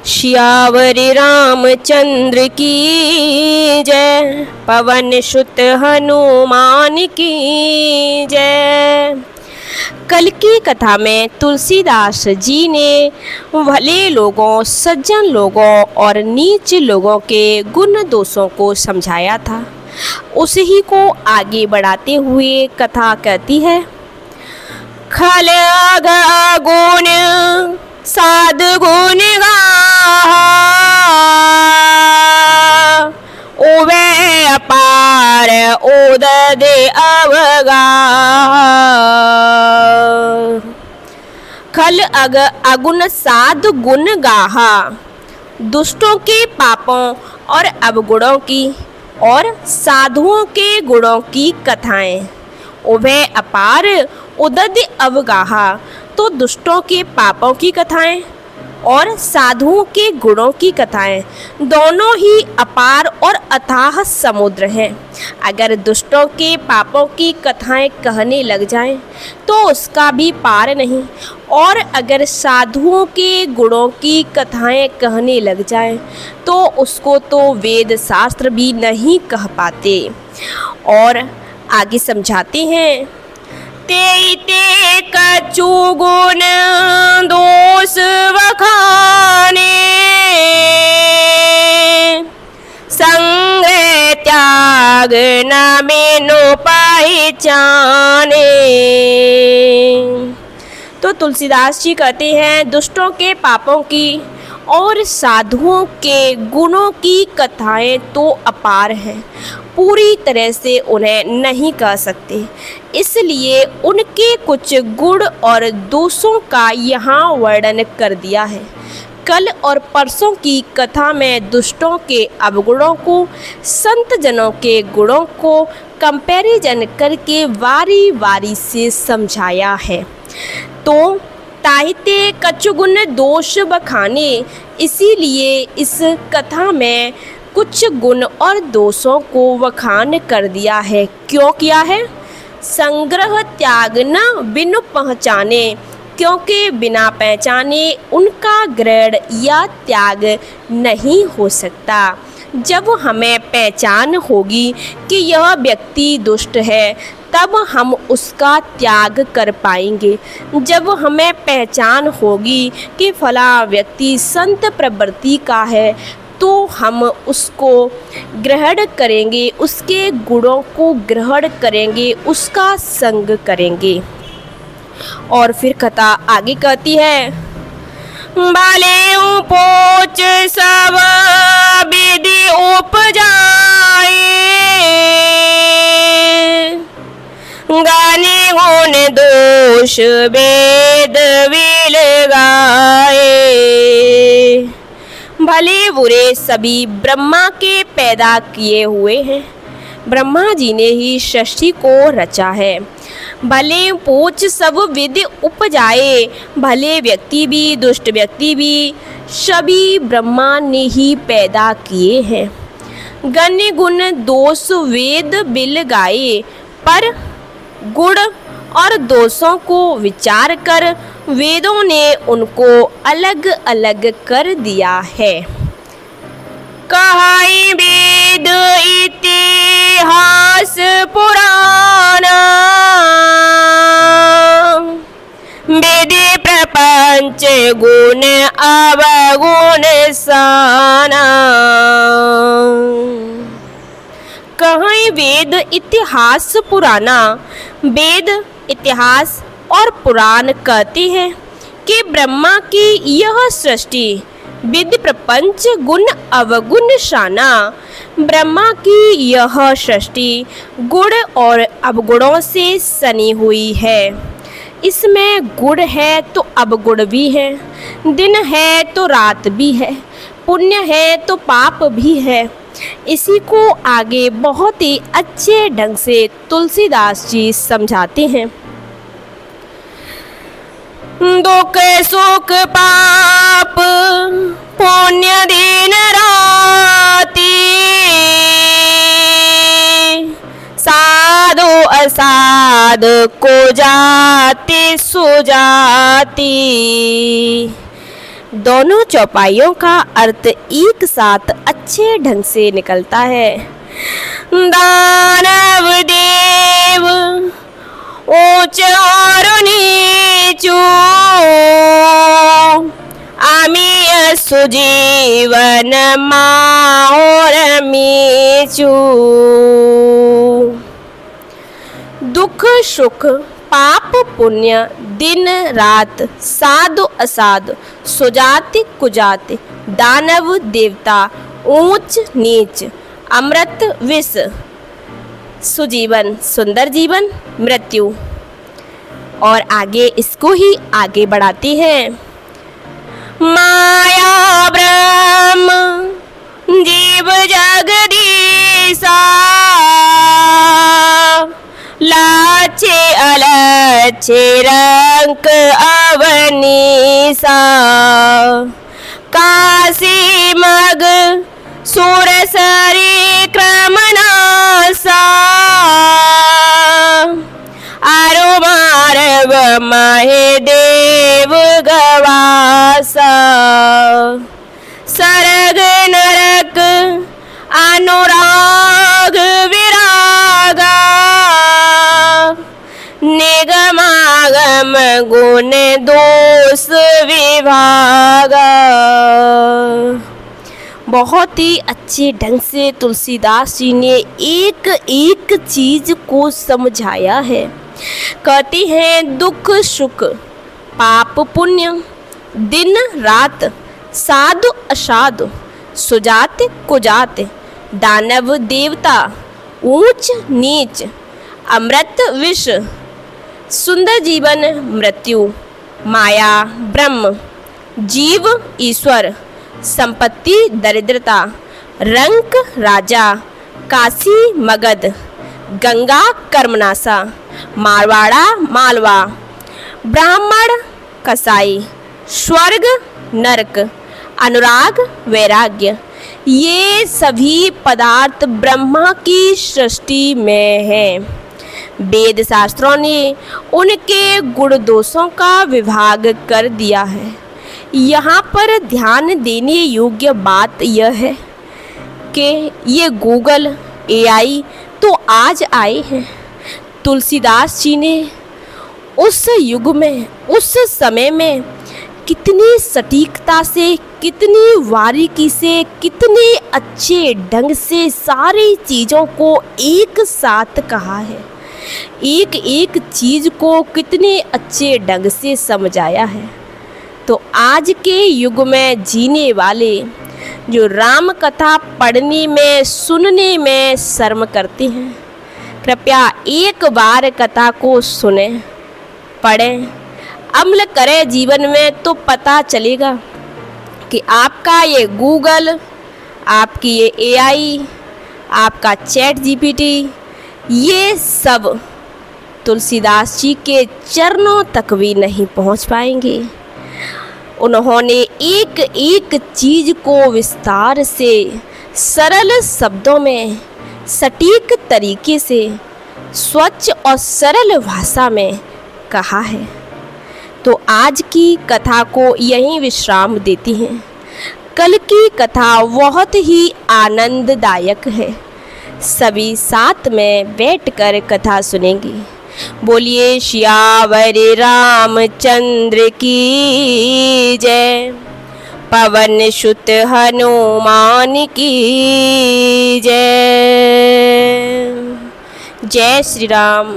श्यावरी रामचंद्र की जय, पवन सुत हनुमान की जय। कल की कथा में तुलसीदास जी ने भले लोगों, सज्जन लोगों और नीच लोगों के गुण दोषों को समझाया था। उसी को आगे बढ़ाते हुए कथा कहती है, खल गुण साध गुण गाहा, उवे अपार उदद अवगाहा। खल अगुण साध गुण गाहा, दुष्टों के पापों और अवगुणों की और साधुओं के गुणों की कथाएं। उभय अपार उदद अवगाहा, तो दुष्टों के पापों की कथाएं और साधुओं के गुणों की कथाएं दोनों ही अपार और अथाह समुद्र हैं। अगर दुष्टों के पापों की कथाएं कहने लग जाएं तो उसका भी पार नहीं, और अगर साधुओं के गुणों की कथाएं कहने लग जाएं तो उसको तो वेद शास्त्र भी नहीं कह पाते। और आगे समझाते हैं, ते ते कछु गुण दोष वखाने, संग त्याग न मेनो पहचाने। तो तुलसीदास जी कहते हैं, दुष्टों के पापों की और साधुओं के गुणों की कथाएं तो अपार हैं, पूरी तरह से उन्हें नहीं कह सकते, इसलिए उनके कुछ गुण और दोषों का यहाँ वर्णन कर दिया है। कल और परसों की कथा में दुष्टों के अवगुणों को, संत जनों के गुणों को कंपैरिजन करके वारी वारी से समझाया है। तो ताहिते कछु गुण दोष बखाने, इसीलिए इस कथा में कुछ गुण और दोषों को वखान कर दिया है। क्यों किया है? संग्रह त्याग न बिनु पहचाने, क्योंकि बिना पहचाने उनका ग्रहण या त्याग नहीं हो सकता। जब हमें पहचान होगी कि यह व्यक्ति दुष्ट है तब हम उसका त्याग कर पाएंगे। जब हमें पहचान होगी कि फला व्यक्ति संत प्रवृत्ति का है तो हम उसको ग्रहण करेंगे, उसके गुणों को ग्रहण करेंगे, उसका संग करेंगे। और फिर कथा आगे कहती है, भले पोच सब विधि उपजाए, गाने गुण दोष वेद विल गाए। भले बुरे सभी ब्रह्मा के पैदा किए हुए हैं, ब्रह्मा जी ने ही सृष्टि को रचा है। भले पूछ सब विधि उपजाए, भले व्यक्ति भी दुष्ट व्यक्ति भी सभी ब्रह्मा ने ही पैदा किए हैं। गण्य गुण दोष वेद बिल गाए, पर गुण और दोषों को विचार कर वेदों ने उनको अलग अलग कर दिया है। कहाई वेद इतिहास पुराना, वेदे प्रपंच गुण अवगुण साना। कहीं वेद इतिहास पुराना, वेद इतिहास और पुराण कहते हैं कि ब्रह्मा की यह सृष्टि विधि प्रपंच गुण अवगुण शाना, ब्रह्मा की यह सृष्टि गुण और अवगुणों से सनी हुई है। इसमें गुण है तो अवगुण भी है, दिन है तो रात भी है, पुण्य है तो पाप भी है। इसी को आगे बहुत ही अच्छे ढंग से तुलसीदास जी समझाते हैं। दुख सुख पाप पुण्य दिन राति, साधु असाध को जाति सुजाति। दोनों चौपाइयों का अर्थ एक साथ अच्छे ढंग से निकलता है। दानव देव ऊंच और नीचू, आमी सुजीवन माओर मीचू। दुख सुख पाप पुण्य दिन रात, साधु असाधु, सुजाति कुजाति, दानव देवता, ऊंच नीच, अमृत विष, सुजीवन सुंदर जीवन, मृत्यु। और आगे इसको ही आगे बढ़ाती है। माया ब्रह्म जीव जगदीशा, लाचे अलचे रंक अवनीसा, काशी मग सुर सरी क्रमनासा, आरो मारव महे देव गवासा, सरग नरक अनुराग विरागा, निगमागम गुण दोष विभागा। बहुत ही अच्छे ढंग से तुलसीदास जी ने एक एक चीज को समझाया है। कहते हैं दुख सुख पाप पुण्य दिन रात, साधु असाधु, सुजात कुजात, दानव देवता, ऊंच नीच, अमृत विष, सुंदर जीवन मृत्यु, माया ब्रह्म, जीव ईश्वर, संपत्ति दरिद्रता, रंक राजा, काशी मगध, गंगा कर्मनासा, मारवाड़ा मालवा, ब्राह्मण कसाई, स्वर्ग नरक, अनुराग वैराग्य, ये सभी पदार्थ ब्रह्मा की सृष्टि में हैं। वेद शास्त्रों ने उनके गुण दोषों का विभाग कर दिया है। यहाँ पर ध्यान देने योग्य बात यह है कि ये गूगल एआई तो आज आए हैं। तुलसीदास जी ने उस युग में उस समय में कितनी सटीकता से, कितनी बारीकी से, कितने अच्छे ढंग से सारी चीज़ों को एक साथ कहा है। एक एक चीज़ को कितने अच्छे ढंग से समझाया है। तो आज के युग में जीने वाले जो राम कथा पढ़ने में सुनने में शर्म करते हैं, कृपया एक बार कथा को सुने, पढ़ें, अमल करें जीवन में, तो पता चलेगा कि आपका ये गूगल, आपकी ये एआई, आपका चैट जीपीटी, ये सब तुलसीदास जी के चरणों तक भी नहीं पहुंच पाएंगे। उन्होंने एक एक चीज़ को विस्तार से सरल शब्दों में सटीक तरीके से स्वच्छ और सरल भाषा में कहा है। तो आज की कथा को यहीं विश्राम देती हैं। कल की कथा बहुत ही आनंददायक है। सभी साथ में बैठकर कथा सुनेंगे। बोलिए सियावर रामचंद्र की जय, पवन सुत हनुमान की जय। जय श्री राम।